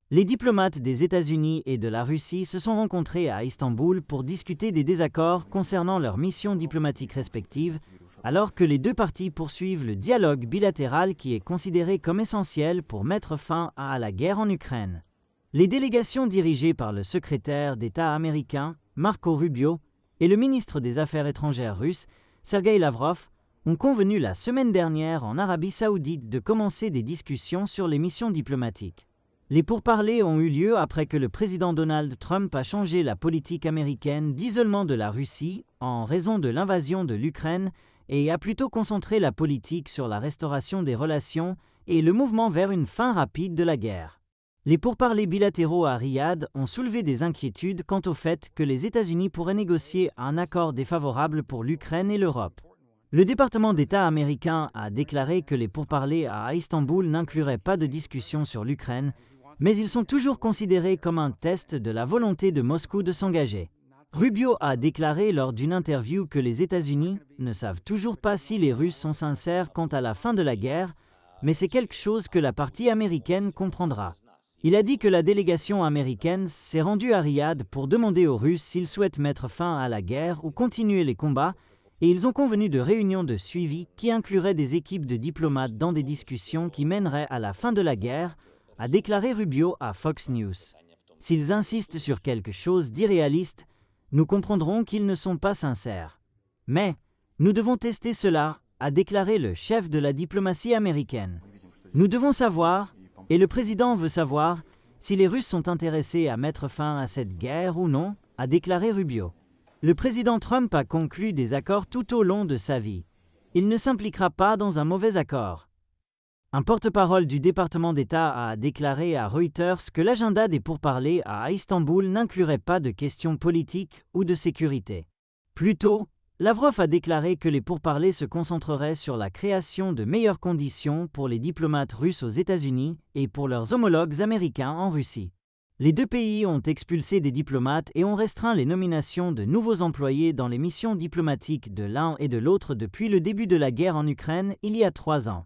Les diplomates des États-Unis et de la Russie se sont rencontrés à Istanbul pour discuter des désaccords concernant leurs missions diplomatiques respectives, alors que les deux parties poursuivent le dialogue bilatéral qui est considéré comme essentiel pour mettre fin à la guerre en Ukraine. Les délégations dirigées par le secrétaire d'État américain, Marco Rubio, et le ministre des Affaires étrangères russe, Sergei Lavrov, ont convenu la semaine dernière en Arabie Saoudite de commencer des discussions sur les missions diplomatiques. Les pourparlers ont eu lieu après que le président Donald Trump a changé la politique américaine d'isolement de la Russie en raison de l'invasion de l'Ukraine et a plutôt concentré la politique sur la restauration des relations et le mouvement vers une fin rapide de la guerre. Les pourparlers bilatéraux à Riyad ont soulevé des inquiétudes quant au fait que les États-Unis pourraient négocier un accord défavorable pour l'Ukraine et l'Europe. Le département d'État américain a déclaré que les pourparlers à Istanbul n'incluraient pas de discussion sur l'Ukraine, mais ils sont toujours considérés comme un test de la volonté de Moscou de s'engager. Rubio a déclaré lors d'une interview que les États-Unis ne savent toujours pas si les Russes sont sincères quant à la fin de la guerre, mais c'est quelque chose que la partie américaine comprendra. Il a dit que la délégation américaine s'est rendue à Riyad pour demander aux Russes s'ils souhaitent mettre fin à la guerre ou continuer les combats, et ils ont convenu de réunions de suivi qui incluraient des équipes de diplomates dans des discussions qui mèneraient à la fin de la guerre, a déclaré Rubio à Fox News. S'ils insistent sur quelque chose d'irréaliste, nous comprendrons qu'ils ne sont pas sincères. Mais nous devons tester cela, a déclaré le chef de la diplomatie américaine. Nous devons savoir, et le président veut savoir, si les Russes sont intéressés à mettre fin à cette guerre ou non, a déclaré Rubio. Le président Trump a conclu des accords tout au long de sa vie. Il ne s'impliquera pas dans un mauvais accord. Un porte-parole du département d'État a déclaré à Reuters que l'agenda des pourparlers à Istanbul n'inclurait pas de questions politiques ou de sécurité. Plus tôt, Lavrov a déclaré que les pourparlers se concentreraient sur la création de meilleures conditions pour les diplomates russes aux États-Unis et pour leurs homologues américains en Russie. Les deux pays ont expulsé des diplomates et ont restreint les nominations de nouveaux employés dans les missions diplomatiques de l'un et de l'autre depuis le début de la guerre en Ukraine il y a 3 ans.